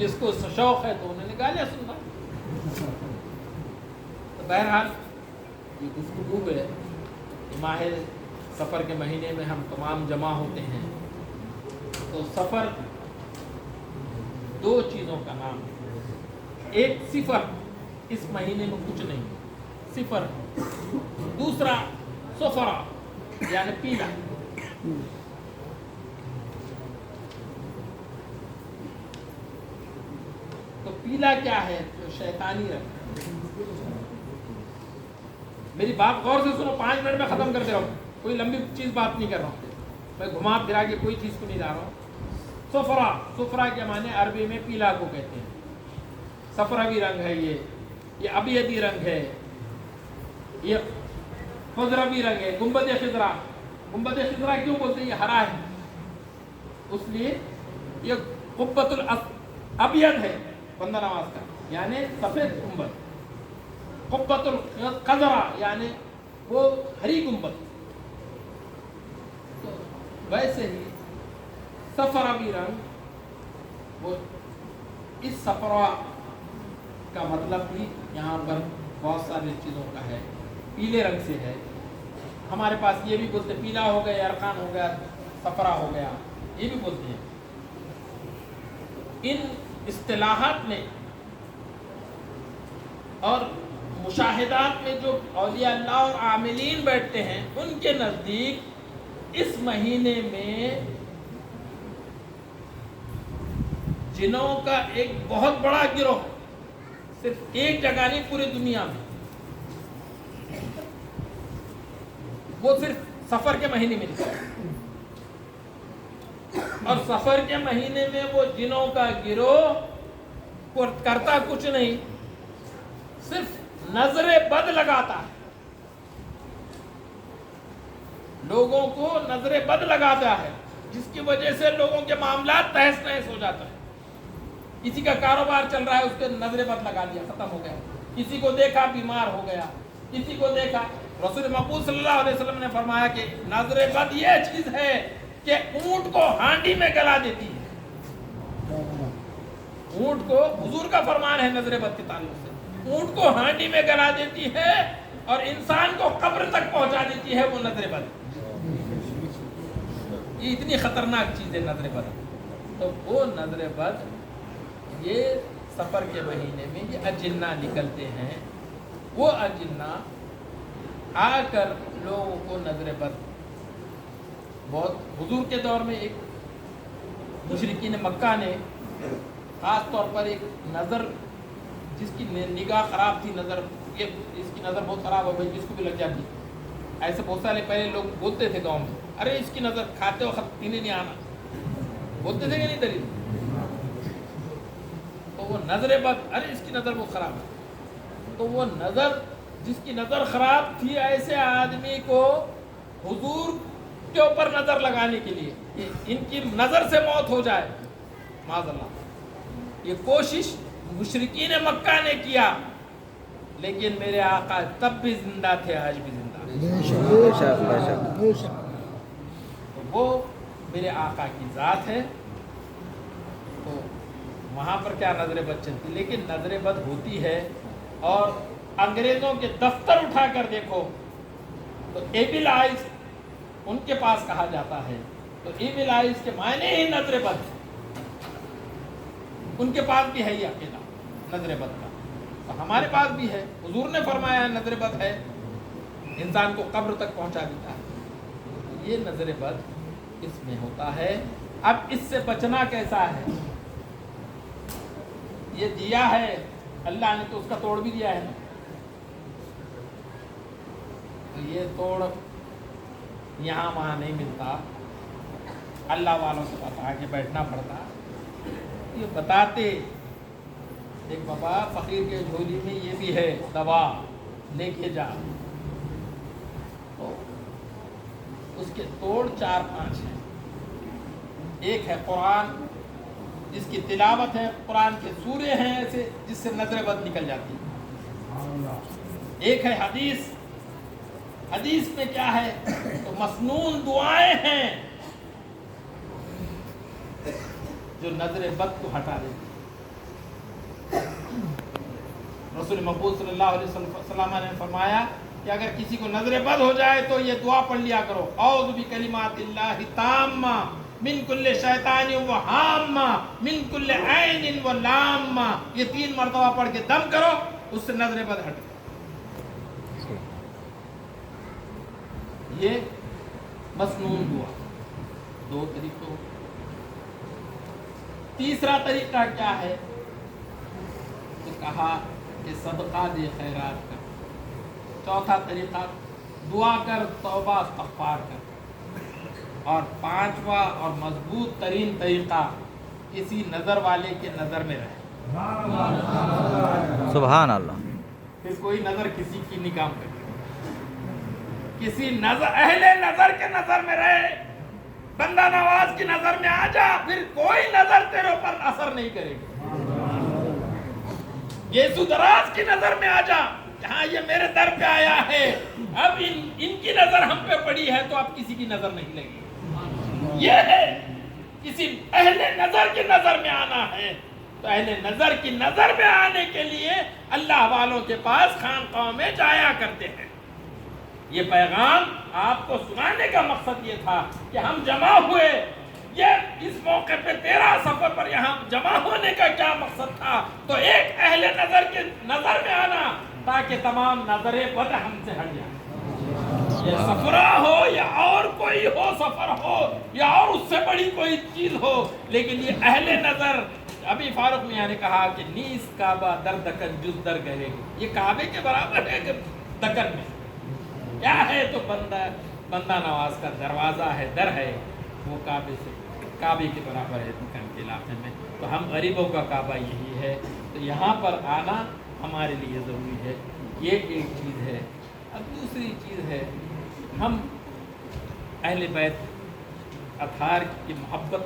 جس کو شوق ہے تو انہیں نکالے سننا. تو بہرحال یہ گفتگو ہے. ماہ سفر کے مہینے میں ہم تمام جمع ہوتے ہیں. تو سفر دو چیزوں کا نام ہے. ایک صفر، اس مہینے میں کچھ نہیں، صفر. دوسرا سفرا یعنی پیلا. تو پیلا کیا ہے؟ جو شیطانی رنگ. میری بات غور سے سنو، 5 منٹ میں ختم کر دے رہا ہوں. کوئی لمبی چیز بات نہیں کر رہا ہوں. میں گھما پھرا کے کوئی چیز کو نہیں لا رہا ہوں. سفرا، سفرا کے معنی عربی میں پیلا کو کہتے ہیں. صفراوی رنگ ہے یہ ابیضی رنگ ہے، یہ خضروی رنگ ہے. گنبد خضرا، گنبد خضرا کیوں بولتے ہیں؟ یہ ہرا ہے اس لیے. یہ قبۃ الابیض ہے بندہ نواز کا، یعنی سفید گنبد. قبۃ الخضرا یعنی وہ ہری گنبد. تو ویسے ہی صفراوی رنگ، وہ اس صفرا کا مطلب بھی یہاں پر بہت ساری چیزوں کا ہے. پیلے رنگ سے ہے. ہمارے پاس یہ بھی بولتے پیلا ہو گیا، ارکان ہو گیا، صفرا ہو گیا، یہ بھی بولتے ہیں. ان اصطلاحات میں اور مشاہدات میں جو اولیاء اللہ اور عاملین بیٹھتے ہیں، ان کے نزدیک اس مہینے میں جنوں کا ایک بہت بڑا گروہ، صرف ایک جگہ نہیں پوری دنیا میں، وہ صرف سفر کے مہینے میں نکلا. اور سفر کے مہینے میں وہ جنوں کا گروہ کرتا کچھ نہیں، صرف نظر بد لگاتا ہے. لوگوں کو نظر بد لگاتا ہے، جس کی وجہ سے لوگوں کے معاملات تہس نہس ہو جاتا ہے. کسی کا کاروبار چل رہا ہے، اس کے نظر بد لگا دیا، ختم ہو گیا. کسی کو دیکھا بیمار ہو گیا، کسی کو دیکھا. رسول مقبول صلی اللہ علیہ وسلم نے فرمایا کہ نظر بد یہ چیز ہے کہ اونٹ کو ہانڈی میں گلا دیتی ہے. اونٹ کو، حضور کا فرمان ہے نظر بد کے تعلق سے، اونٹ کو ہانڈی میں گلا دیتی ہے اور انسان کو قبر تک پہنچا دیتی ہے وہ نظر بد. یہ اتنی خطرناک چیز ہے نظر بد. تو وہ نظر بد، یہ سفر کے مہینے میں یہ اجنہ نکلتے ہیں. وہ اجنہ آ کر لوگوں کو نظر بد، بہت حضور کے دور میں ایک مشرکین مکہ نے خاص طور پر ایک نظر، جس کی نگاہ خراب تھی، نظر یہ اس کی نظر بہت خراب ہو گئی، جس کو بھی لگ جاتی. ایسے بہت سارے پہلے لوگ بولتے تھے گاؤں میں، ارے اس کی نظر کھاتے وقت پینے نہیں آنا، بولتے تھے کہ نہیں دلیل. تو وہ نظر بد، ارے اس کی نظر بہت خراب ہے. تو وہ نظر، جس کی نظر خراب تھی، ایسے آدمی کو حضور کے اوپر نظر لگانے کے لیے کہ ان کی نظر سے موت ہو جائے، معاذ اللہ، یہ کوشش مشرکین مکہ نے کیا. لیکن میرے آقا تب بھی زندہ تھے، آج بھی زندہ. تو وہ میرے آقا کی ذات ہے. تو وہاں پر کیا نظر بد چلتی، لیکن نظر بد ہوتی ہے. اور انگریزوں کے دفتر اٹھا کر دیکھو تو ایبل آئیز ان کے پاس کہا جاتا ہے. تو ایبل آئیز کے معنی ہی نظر بد، ان کے پاس بھی ہے یہ عقیدہ نظر بد کا. تو ہمارے پاس بھی ہے. حضور نے فرمایا نظر بد ہے، انسان کو قبر تک پہنچا دیتا ہے. یہ نظر بد اس میں ہوتا ہے. اب اس سے بچنا کیسا ہے؟ یہ دیا ہے اللہ نے تو اس کا توڑ بھی دیا ہے. تو یہ توڑ یہاں وہاں نہیں ملتا، اللہ والوں سے بتا کے بیٹھنا پڑتا. یہ بتاتے ایک بابا فقیر کے جھولی میں یہ بھی ہے دوا، لے کے جا. تو اس کے توڑ 4-5 ہیں. ایک ہے قرآن، جس کی تلاوت ہے، قرآن کے سورے ہیں ایسے جس سے نظر بد نکل جاتی. ایک ہے حدیث. حدیث میں کیا ہے؟ تو مسنون دعائیں ہیں جو نظر بد کو ہٹا دیتی. رسول مقبول صلی اللہ علیہ وسلم نے فرمایا کہ اگر کسی کو نظر بد ہو جائے تو یہ دعا پڑھ لیا کرو، اعوذ بکلمات اللہ التامہ من کل شیطان و ہامہ من کل عین و لامہ، یہ 3 مرتبہ پڑھ کے دم کرو، اس سے نظر بد ہٹ۔ یہ مسنون دعا 2 طریقوں۔ تیسرا طریقہ کیا ہے؟ تو کہا کہ صدقہ دے، خیرات کر۔ چوتھا طریقہ دعا کر، توبہ استغفار کر۔ اور 5واں اور مضبوط ترین طریقہ کسی نظر والے کے نظر میں رہے۔ سبحان اللہ۔ پھر کوئی نظر کسی کی نہیں کام کرے، کسی نظر اہل نظر کے نظر میں رہے، بندہ نواز کی نظر میں آ جا، پھر کوئی نظر تیرے اوپر اثر نہیں کرے گی۔ یسوع دراز کی نظر میں آ جا، ہاں یہ میرے در پہ آیا ہے، اب ان کی نظر ہم پہ پڑی ہے تو اب کسی کی نظر نہیں لگی۔ یہ ہے کسی اہل نظر کی نظر میں آنا ہے۔ تو اہل نظر کی نظر میں آنے کے لیے اللہ والوں کے پاس خانقاہوں میں جایا کرتے ہیں۔ یہ پیغام آپ کو سنانے کا مقصد یہ تھا کہ ہم جمع ہوئے، یہ اس موقع پہ 13 سفر پر یہاں جمع ہونے کا کیا مقصد تھا؟ تو ایک اہل نظر کے نظر میں آنا تاکہ تمام نظریں بد ہم سے ہٹ جائیں۔ یہ سفرہ ہو یا اور کوئی ہو، سفر ہو یا اور اس سے بڑی کوئی چیز ہو، لیکن یہ اہل نظر، ابھی فاروق میاں نے کہا کہ نیس کعبہ در دکن جز در گہرے، یہ کعبے کے برابر ہے کہ دکن میں کیا ہے؟ تو بندہ نواز کا دروازہ ہے، در ہے، وہ کعبے کے برابر ہے دکن کے علاقے میں۔ تو ہم غریبوں کا کعبہ یہی ہے، تو یہاں پر آنا ہمارے لیے ضروری ہے۔ یہ ایک چیز ہے۔ اب دوسری چیز ہے، ہم اہل بیت اطہار کی محبت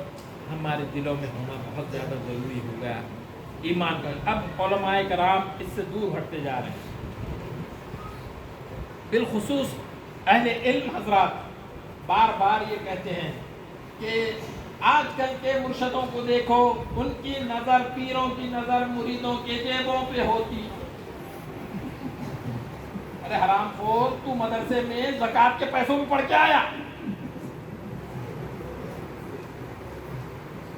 ہمارے دلوں میں ہونا بہت زیادہ ضروری ہو گیا، ایمان کا۔ اب علماء کرام اس سے دور ہٹتے جا رہے ہیں، بالخصوص اہل علم حضرات بار بار یہ کہتے ہیں کہ آج کل کے مرشدوں کو دیکھو، ان کی نظر، پیروں کی نظر مریدوں کے جیبوں پہ ہوتی۔ ارے حرام خور، تو مدرسے میں زکوٰۃ کے پیسوں میں پڑھ کے آیا،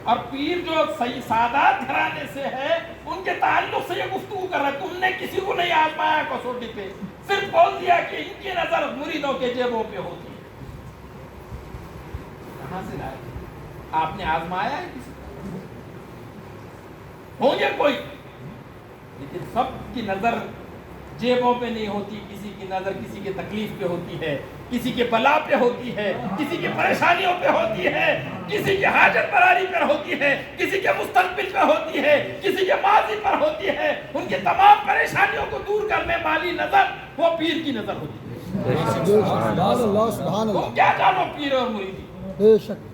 اور پیر جو سادات گھرانے سے ہے ان کے تعلق سے یہ گفتگو کر رہا ہے۔ تم نے کسی کو نہیں آزمایا کسوٹی پہ، صرف بول دیا کہ ان کی نظر مریدوں کے جیبوں پہ ہوتی ہے۔ کہاں سے لائے؟ آپ نے آزمایا ہے کسی کو؟ ہوں گے کوئی، لیکن سب کی نظر جیبوں پہ نہیں ہوتی۔ کسی کی نظر کسی کی تکلیف پہ ہوتی ہے، کسی کے بلا پہ ہوتی ہے، کسی کی پریشانیوں پہ ہوتی ہے، کسی کی حاجت براری پر ہوتی ہے، کسی کے مستقبل پہ ہوتی ہے، کسی کے ماضی پر ہوتی ہے۔ ان کی تمام پریشانیوں کو دور کرنے والی نظر وہ پیر کی نظر ہوتی ہے۔ تم کیا جانو پیر اور مریدی؟ بے شک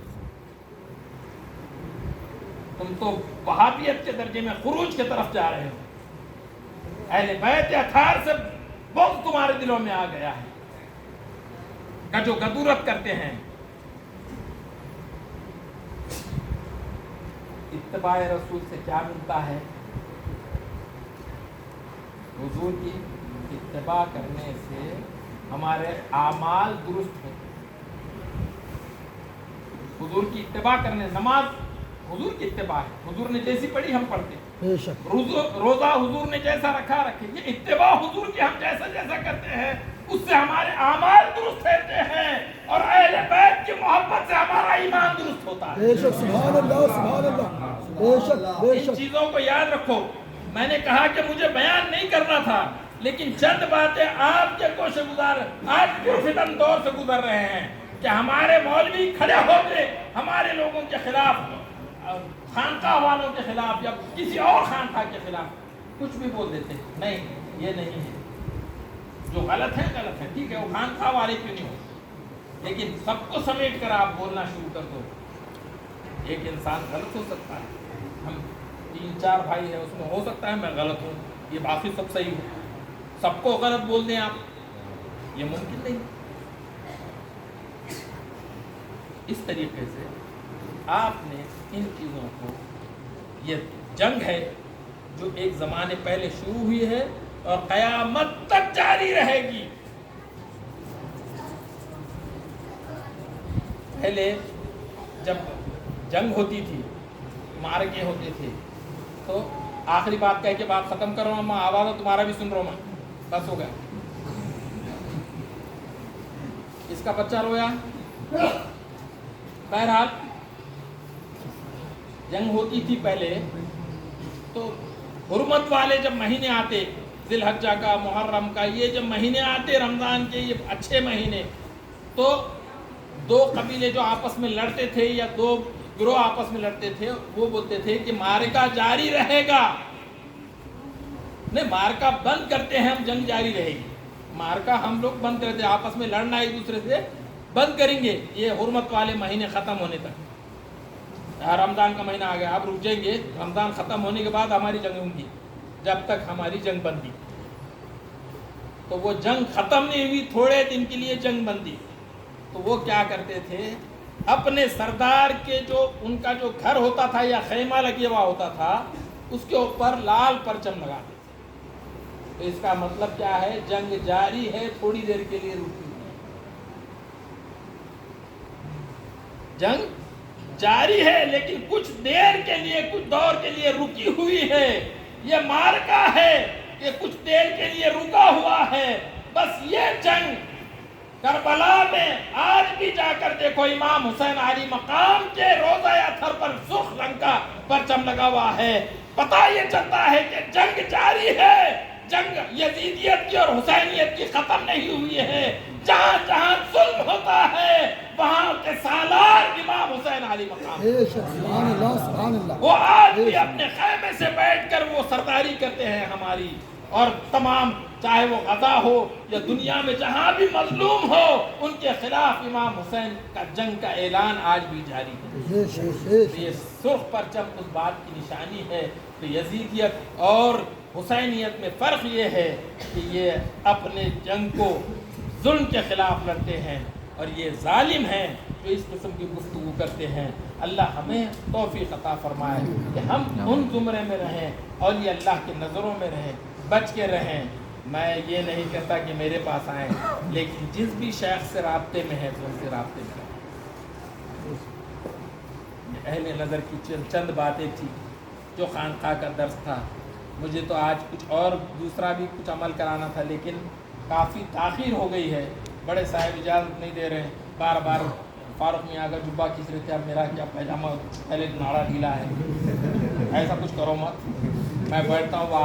تم تو وہابیت کے درجے میں خروج کی طرف جا رہے ہو۔ اہل بیت اطہار سے بغض تمہارے دلوں میں آ گیا ہے، گج و گدورت کرتے ہیں۔ اتباع رسول سے کیا ملتا ہے؟ حضور کی اتباع کرنے سے ہمارے اعمال درست ہوتے ہیں۔ حضور کی اتباع کرنے، نماز حضور کی اتباع ہے، حضور نے جیسی پڑھی ہم پڑھتے ہیں، بے شک روزہ حضور نے جیسا رکھا رکھے۔ یہ اتباع حضور کی، ہم جیسا جیسا کرتے ہیں اس سے ہمارے اعمال درست ہوتے ہیں، اور اہل بیت کی محبت سے ہمارا ایمان درست ہوتا ہے۔ بے شک، سبحان اللہ، سبحان اللہ، بے شک بے ان شک۔ چیزوں کو یاد رکھو۔ میں نے کہا کہ مجھے بیان نہیں کرنا تھا، لیکن چند باتیں آپ کے کوشش گزار آج پرفتن دور سے گزر رہے ہیں کہ ہمارے مولوی کھڑے ہو کے ہمارے لوگوں کے خلاف، خانقاہ والوں کے خلاف یا کسی اور خانقاہ کے خلاف کچھ بھی بول دیتے ہیں۔ نہیں، یہ نہیں ہے، جو غلط ہے غلط ہے، ٹھیک ہے، وہ خانقاہ والے کیوں نہیں ہو، لیکن سب کو سمیٹ کر آپ بولنا شروع کر دو۔ ایک انسان غلط ہو سکتا ہے، ہم 3-4 بھائی ہیں، اس میں ہو سکتا ہے میں غلط ہوں، یہ باقی سب صحیح ہو، سب کو غلط بول دیں آپ، یہ ممکن نہیں۔ اس طریقے سے آپ نے ان چیزوں کو، یہ جنگ ہے جو ایک زمانے پہلے شروع ہوئی ہے اور قیامت تک جاری رہے گی. پہلے جب جنگ ہوتی تھی، معرکے ہوتے تھے، تو آخری بات کہہ کے بات ختم کر رہا ہوں، میں آواز تمہارا بھی سن رہا ہوں، میں بس ہو گیا. اس کا بچہ رویا. بہرحال جنگ ہوتی تھی پہلے، تو حرمت والے جب مہینے آتے، ذی الحجہ کا، محرم کا، یہ جب مہینے آتے رمضان کے، یہ اچھے مہینے، تو دو قبیلے جو آپس میں لڑتے تھے یا دو گروہ آپس میں لڑتے تھے، وہ بولتے تھے کہ معرکہ جاری رہے گا. نہیں، معرکہ بند کرتے ہیں ہم، جنگ جاری رہے گی. معرکہ ہم لوگ بند کرتے ہیں، آپس میں لڑنا ایک دوسرے سے بند کریں گے یہ حرمت والے مہینے ختم ہونے تک. رمضان کا مہینہ آ گیا، اب رک جائیں گے، رمضان ختم ہونے کے بعد ہماری جنگ ہوں گی، جب تک ہماری جنگ بندی. تو وہ جنگ ختم نہیں ہوئی، تھوڑے دن کے لیے جنگ بندی. تو وہ کیا کرتے تھے، اپنے سردار کے جو ان کا جو گھر ہوتا تھا یا خیمہ لگا ہوا ہوتا تھا، اس کے اوپر لال پرچم لگاتے تھے. تو اس کا مطلب کیا ہے، جنگ جاری ہے، تھوڑی دیر کے لیے رکی ہوئی ہے. جنگ جاری ہے لیکن کچھ دیر کے لیے، کچھ دور کے لیے رکی ہوئی ہے. یہ معرکہ ہے، یہ کچھ دیر کے لیے رکا ہوا ہے. بس یہ جنگ کربلا میں آج بھی جا کر دیکھو، امام حسین علی مقام کے روضہ اطہر پر سرخ رنگ کا پرچم لگا ہوا ہے. پتہ یہ چلتا ہے کہ جنگ جاری ہے. جنگ یزیدیت کی اور حسینیت کی ختم نہیں ہوئی ہے. جہاں جہاں ظلم ہوتا ہے وہاں کے سالار امام حسین علی مقام، سبحان اللہ سبحان اللہ. وہ آج بھی اپنے خیمے سے بیٹھ کر وہ سرداری کرتے ہیں ہماری. اور تمام، چاہے وہ غزہ ہو یا دنیا میں جہاں بھی مظلوم ہو، ان کے خلاف امام حسین کا جنگ کا اعلان آج بھی جاری ہے. یہ سرخ پرچم اس بات کی نشانی ہے. تو یزیدیت اور حسینیت میں فرق یہ ہے کہ یہ اپنے جنگ کو ظلم کے خلاف لڑتے ہیں، اور یہ ظالم ہیں جو اس قسم کی گفتگو کرتے ہیں. اللہ ہمیں توفیق عطا فرمائے کہ ہم ان زمرے میں رہیں اور یہ اللہ کی نظروں میں رہیں، بچ کے رہیں. میں یہ نہیں کہتا کہ میرے پاس آئیں، لیکن جس بھی شیخ سے رابطے میں ہے تو ان سے رابطے میں رہیں. اہل نظر کی چند باتیں تھی جو خانقاہ کا درس تھا. مجھے تو آج کچھ اور دوسرا بھی کچھ عمل کرانا تھا، لیکن کافی تاخیر ہو گئی ہے. بڑے صاحب اجازت نہیں دے رہے ہیں، بار بار فاروق میاں کا جبہ کھینچ رہے تھے، اب میرا کیا پائجامہ پہلے ناڑا ڈھیلا ہے. ایسا کچھ کرو مت، میں بیٹھتا ہوں وہ